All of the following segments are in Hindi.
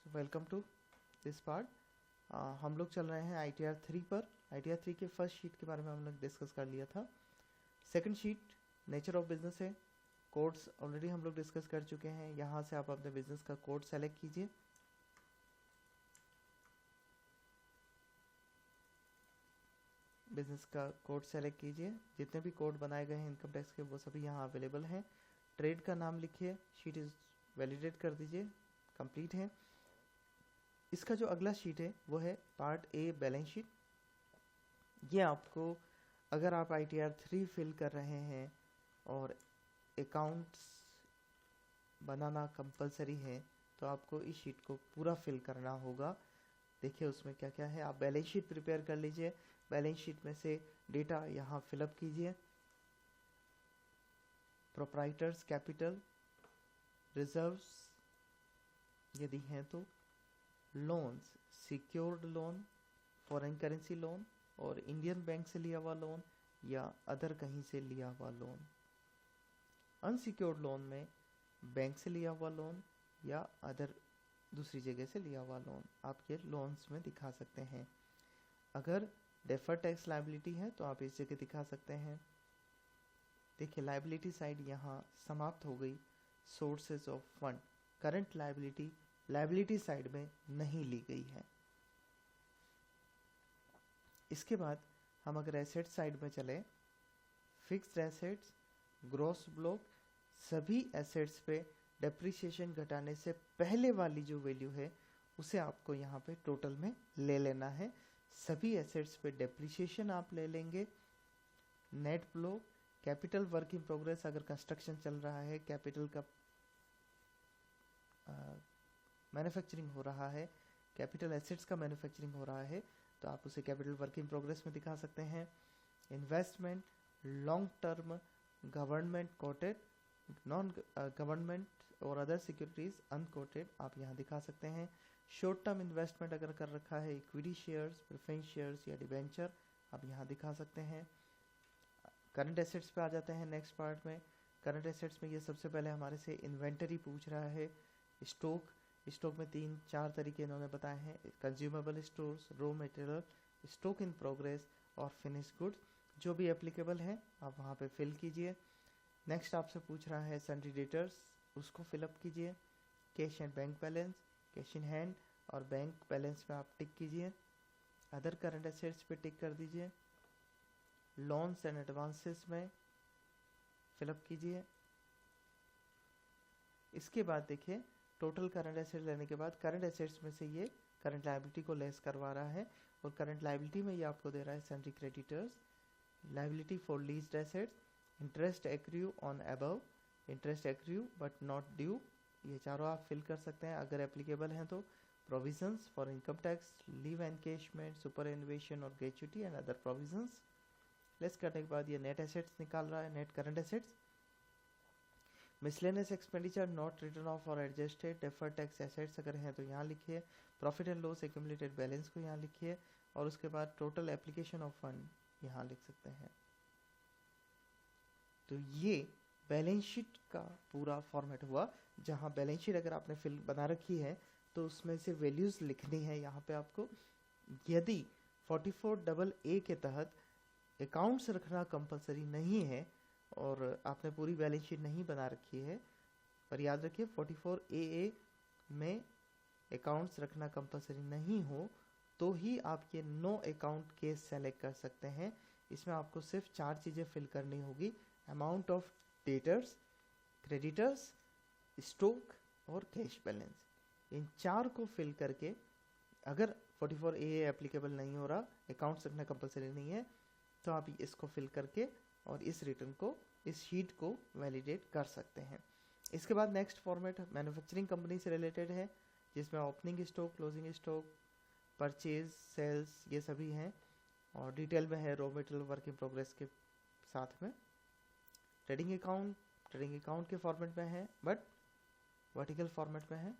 Welcome to this part. हम लोग चल रहे हैं ITR 3 पर। ITR 3 के फर्स्ट शीट के बारे में हम लोग डिस्कस कर लिया था। Second sheet nature of business है। कोड्स ऑलरेडी हम लोग डिस्कस कर चुके हैं। यहाँ से आप अपने बिजनेस का कोड सेलेक्ट कीजिए। बिजनेस का कोड सेलेक्ट कीजिए। जितने भी कोड बनाए गए हैं इनकम टैक्स के वो सभी यहाँ अवेलेबल हैं। ट्रेड का नाम लिखिए। शीट इज वैलिडेट कर दीजिए। कंप्लीट है। इसका जो अगला शीट है वो है पार्ट ए, बैलेंस शीट। ये आपको अगर आप ITR 3 फिल कर रहे हैं और अकाउंट्स बनाना कंपलसरी है तो आपको इस शीट को पूरा फिल करना होगा। देखिए उसमें क्या क्या है। आप बैलेंस शीट प्रिपेयर कर लीजिए। बैलेंस शीट में से डेटा यहाँ फिलअप कीजिए। प्रोप्राइटर्स कैपिटल, रिजर्व्स यदि हैं तो, loans, secured loan, foreign currency loan और इंडियन बैंक से लिया हुआ लोन या अदर कहीं से लिया हुआ लोन। अनसिक्योर्ड लोन में बैंक से लिया हुआ लोन या अदर दूसरी जगह से लिया हुआ लोन आप ये लोन्स में दिखा सकते हैं। अगर डेफर्ड टैक्स लायबिलिटी है तो आप इस जगह दिखा सकते हैं। देखिए लायबिलिटी साइड यहाँ समाप्त हो गई। Sources of fund, current liability side में नहीं ली गई है। इसके बाद हम अगर एसेट साइड में चले, फिक्स्ड एसेट्स, ग्रॉस ब्लॉक, सभी एसेट्स पे डेप्रिसिएशन घटाने से पहले वाली जो वैल्यू है उसे आपको यहाँ पे टोटल में ले लेना है। सभी एसेट्स पे डेप्रिसिएशन आप ले लेंगे। Net block, capital work in progress, अगर कंस्ट्रक्शन चल रहा है, कैपिटल का मैन्युफैक्चरिंग हो रहा है, कैपिटल एसेट्स का मैन्युफैक्चरिंग हो रहा है तो आप उसे कैपिटल वर्क इन प्रोग्रेस में दिखा सकते हैं। Investment, long term, government coated, non government और अदर सिक्योरिटीज अनकोटेड आप यहाँ दिखा सकते हैं। शॉर्ट टर्म इन्वेस्टमेंट अगर कर रखा है, इक्विटी शेयर्स, प्रेफरेंस शेयर्स या डिबेंचर आप यहाँ दिखा सकते हैं। करंट एसेट्स पे आ जाते हैं नेक्स्ट पार्ट में। करंट एसेट्स में ये सबसे पहले हमारे से इन्वेंटरी पूछ रहा है। स्टॉक में 3-4 तरीके इन्होंने बताए हैं। Consumable stores, raw material, stock in progress और फिनिश गुड्स। जो भी एप्लीकेबल है आप वहाँ पे फिल कीजिए। नेक्स्ट आपसे पूछ रहा है सन्ड्री डेटर्स, उसको फिलअप कीजिए। Cash and bank balance, cash in hand और बैंक बैलेंस में आप टिक कीजिए। अदर करंट एसेट्स पे टिक कर दीजिए। लोन्स एंड एडवांसेस में फिलअप कीजिए। इसके बाद देखिए टोटल करंट एसेट लेने के बाद करंट एसेट्स में से ये करंट लायबिलिटी को लेस करवा रहा है और करंट लायबिलिटी में ये आपको दे रहा है sundry creditors, liability for leased assets, interest accrue on above, interest accrue but not due, ये चारों आप फिल कर सकते हैं अगर एप्लीकेबल हैं तो। Provisions for income tax, leave encashment, superannuation और gratuity and other provisions. Less करने के बाद ये नेट एसेट्स निकाल रहा है, net current assets. Miscellaneous expenditure not written off और एडजस्टेड, डेफर्ड टैक्स एसेट्स अगर हैं तो यहाँ लिखिए। Profit and loss accumulated balance को यहाँ लिखिए और उसके बाद टोटल एप्लीकेशन ऑफ फंड यहाँ लिख सकते हैं। तो ये बैलेंस शीट का पूरा फॉर्मेट हुआ। जहाँ बैलेंस शीट अगर आपने फिल बना रखी है तो उसमें से वैल्यूज लिखनी है यहाँ पे आपको। यदि 44AA के तहत अकाउंट्स रखना कंपलसरी नहीं है और आपने पूरी बैलेंस शीट नहीं बना रखी है, पर याद रखिए 44AA में अकाउंट्स रखना कंपलसरी नहीं हो तो ही आप ये नो अकाउंट केस सेलेक्ट कर सकते हैं। इसमें आपको सिर्फ 4 चीज़ें फिल करनी होगी। Amount of debtors, creditors, stock और कैश बैलेंस। इन 4 को फिल करके अगर 44AA एप्लीकेबल नहीं हो रहा, अकाउंट्स रखना कंपलसरी नहीं है, तो आप इसको फिल करके और इस रिटर्न को, इस शीट को वैलिडेट कर सकते हैं। इसके बाद नेक्स्ट फॉर्मेट मैन्युफैक्चरिंग कंपनी से रिलेटेड है जिसमें opening stock, closing stock, purchase, sales ये सभी हैं और डिटेल में है raw material work in progress के साथ में। ट्रेडिंग अकाउंट के फॉर्मेट में है बट वर्टिकल फॉर्मेट में है।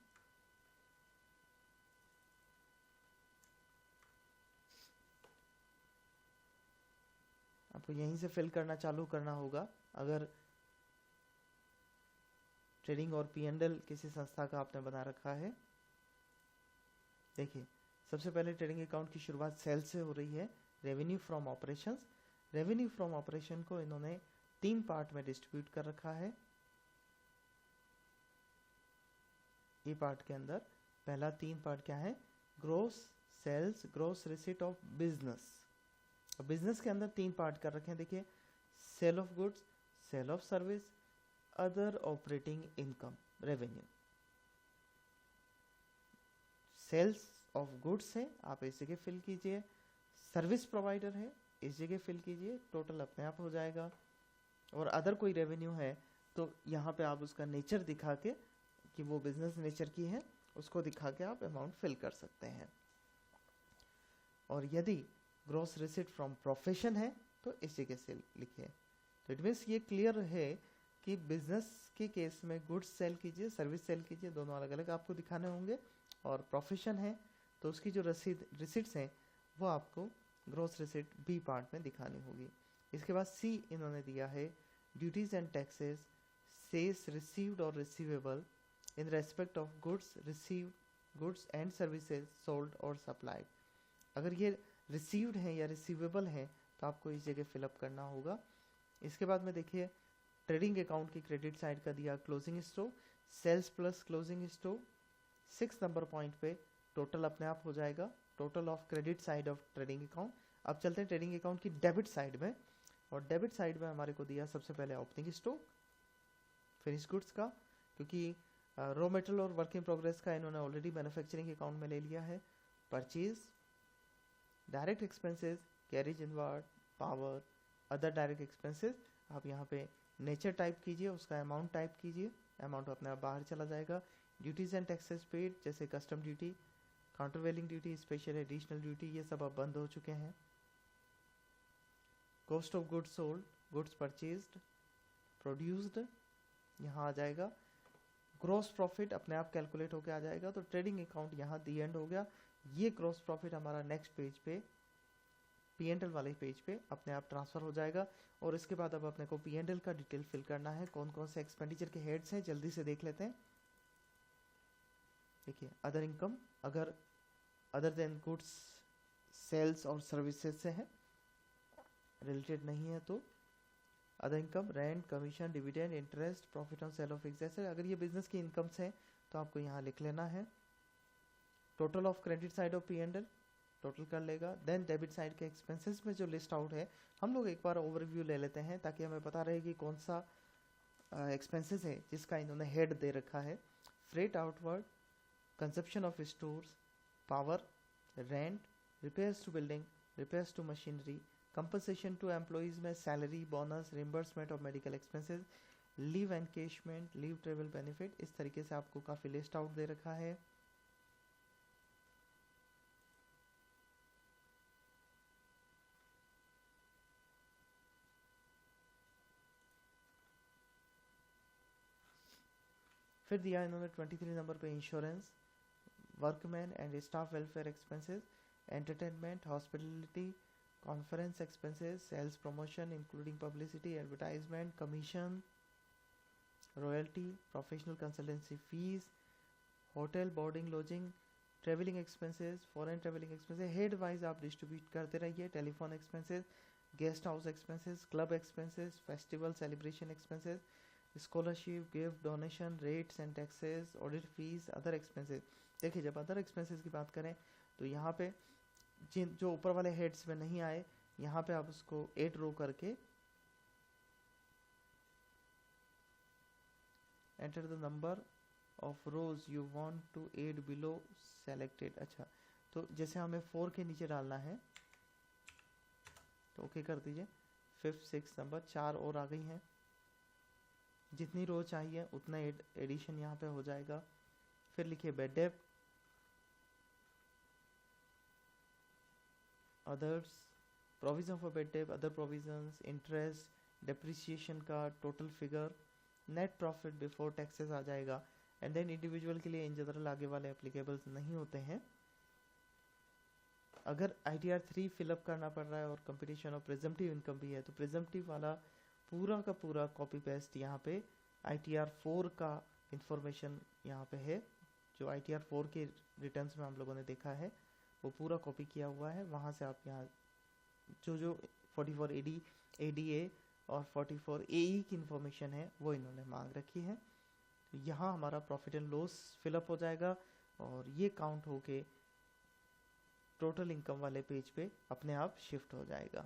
आपको यहीं से फिल करना चालू करना होगा। अगर ट्रेडिंग और P&L किसी संस्था का आपने बना रखा है देखिए सबसे पहले ट्रेडिंग अकाउंट की शुरुआत सेल से हो रही है, revenue from operations. Revenue from operation को इन्होंने 3 पार्ट में डिस्ट्रीब्यूट कर रखा है। ये पार्ट के अंदर पहला 3 पार्ट क्या है, gross sales, gross receipt of business. Business के अंदर 3 पार्ट कर रखे हैं, देखिए sale of goods, sale of service, other operating income revenue. Sales of goods है, आप इस जगह फिल कीजिए। सर्विस प्रोवाइडर है, इस जगह फिल कीजिए, टोटल अपने आप हो जाएगा। और अदर कोई रेवेन्यू है तो यहाँ पे आप उसका नेचर दिखा के कि वो बिजनेस नेचर की है, उसको दिखा के आप अमाउंट फिल कर सकते हैं। और यदि ग्रॉस रिसीट फ्रॉम प्रोफेशन है तो इस जगह से लिखिए। तो इट मीन्स ये क्लियर है कि बिजनेस के केस में गुड्स सेल कीजिए, सर्विस सेल कीजिए, दोनों अलग अलग आपको दिखाने होंगे। और प्रोफेशन है तो उसकी जो रिसीट्स हैं वो आपको ग्रॉस रिसीट बी पार्ट में दिखानी होगी। इसके बाद सी इन्होंने दिया है duties and taxes, cess received और receivable in respect of goods received, goods and services sold और सप्लाइड। अगर ये रिसीव्ड है या रिसीवेबल है तो आपको इस जगह फिलअप करना होगा। इसके बाद में देखिए ट्रेडिंग अकाउंट की क्रेडिट साइड का दिया closing stock, sales plus closing stock. 6 number point पे टोटल अपने आप हो जाएगा, total of credit side of trading account. अब चलते हैं ट्रेडिंग अकाउंट की डेबिट साइड में, और डेबिट साइड में हमारे को दिया सबसे पहले ओपनिंग स्टॉक, फिनिश गुड्स का, क्योंकि रॉ मटेरियल और वर्क इन प्रोग्रेस का इन्होंने ऑलरेडी मैन्युफैक्चरिंग अकाउंट में ले लिया है। Purchase, direct expenses, carriage inward, power, other direct expenses. आप यहाँ पे नेचर टाइप कीजिए, उसका अमाउंट टाइप कीजिए, अमाउंट अपने आप बाहर चला जाएगा। ड्यूटीज एंड टैक्सेस पेड, जैसे custom duty, countervailing duty, special additional duty, ये सब अब बंद हो चुके हैं। Cost of goods sold, goods purchased, produced, यहाँ आ जाएगा। ग्रॉस प्रॉफिट अपने आप कैलकुलेट होके आ जाएगा। तो ट्रेडिंग अकाउंट यहाँ दी एंड हो गया। ये ग्रॉस प्रॉफिट हमारा नेक्स्ट पेज पे P&L वाले पेज पे अपने आप ट्रांसफर हो जाएगा। और इसके बाद अब अपने को P&L का डिटेल फिल करना है, कौन कौन से एक्सपेंडिचर के हेड्स हैं जल्दी से देख लेते हैं। देखिए अदर इनकम, अगर अदर देन गुड्स सेल्स और सर्विसेज से है, रिलेटेड नहीं है तो other income, rent, commission, dividend, interest, profit on sale of fixed asset. अगर ये बिजनेस की इनकम्स हैं तो आपको यहाँ लिख लेना है। Total of credit side of P&L total कर लेगा। देन डेबिट साइड के एक्सपेंसेस में जो लिस्ट आउट है, हम लोग एक बार ओवरव्यू ले लेते हैं ताकि हमें पता रहे कि कौन सा एक्सपेंसेस है जिसका इन्होंने हेड दे रखा है। Freight outward, consumption of stores, power, rent, repairs to building, repairs to machinery, compensation to employees में salary, bonus, reimbursement of medical expenses, leave encashment, leave travel benefit. इस तरीके से आपको काफ़ी लिस्ट आउट दे रखा है। फिर दिया इन्होंने 23 नंबर पे insurance, workman and staff welfare expenses, entertainment, hospitality, conference expenses, sales promotion including publicity, advertisement, commission, royalty, professional consultancy fees, hotel, boarding, lodging, travelling expenses, foreign travelling expenses. Head wise आप डिस्ट्रीब्यूट करते रहिए। Telephone expenses, guest house expenses, club expenses, festival celebration expenses, scholarship, gift, donation, rates and taxes, audit fees, other expenses. देखिए जब अदर एक्सपेंसेस की बात करें तो यहाँ पे जिन जो ऊपर वाले हेड्स में नहीं आए, यहाँ पे आप उसको 8 रो करके enter the number of rows you want to add below selected. अच्छा, तो जैसे हमें 4 के नीचे डालना है तो ओके कर दीजिए। 5, 6 नंबर 4 और आ गई हैं। जितनी रो चाहिए उतना एडिशन यहाँ पे हो जाएगा। फिर लिखिए bed dept, others, provision for bed dept, other provisions, interest, depreciation का total figure, net profit before taxes आ जाएगा। एंड देन इंडिविजुअल के लिए इन जनरल आगे वाले एप्लीकेबल्स नहीं होते हैं। अगर ITR 3 फिलअप करना पड़ रहा है और कंपटीशन और प्रिजम्पटिव इनकम भी है तो प्रिजम्पटिव वाला पूरा का पूरा कॉपी पेस्ट यहाँ पे ITR 4 का इंफॉर्मेशन यहाँ पे है जो ITR 4 के रिटर्न्स में हम लोगों ने देखा है वो पूरा कॉपी किया हुआ है। वहाँ से आप यहाँ जो 44 ADA और 44 AE की इंफॉर्मेशन है वो इन्होंने मांग रखी है। तो यहाँ हमारा प्रॉफिट एंड लॉस फिलअप हो जाएगा और ये काउंट होके टोटल इनकम वाले पेज पे अपने आप शिफ्ट हो जाएगा।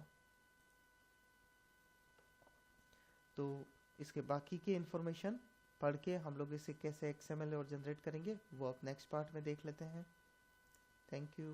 तो इसके बाकी के इंफॉर्मेशन पढ़ के हम लोग इसे कैसे XML और जनरेट करेंगे वो अब नेक्स्ट पार्ट में देख लेते हैं। Thank you.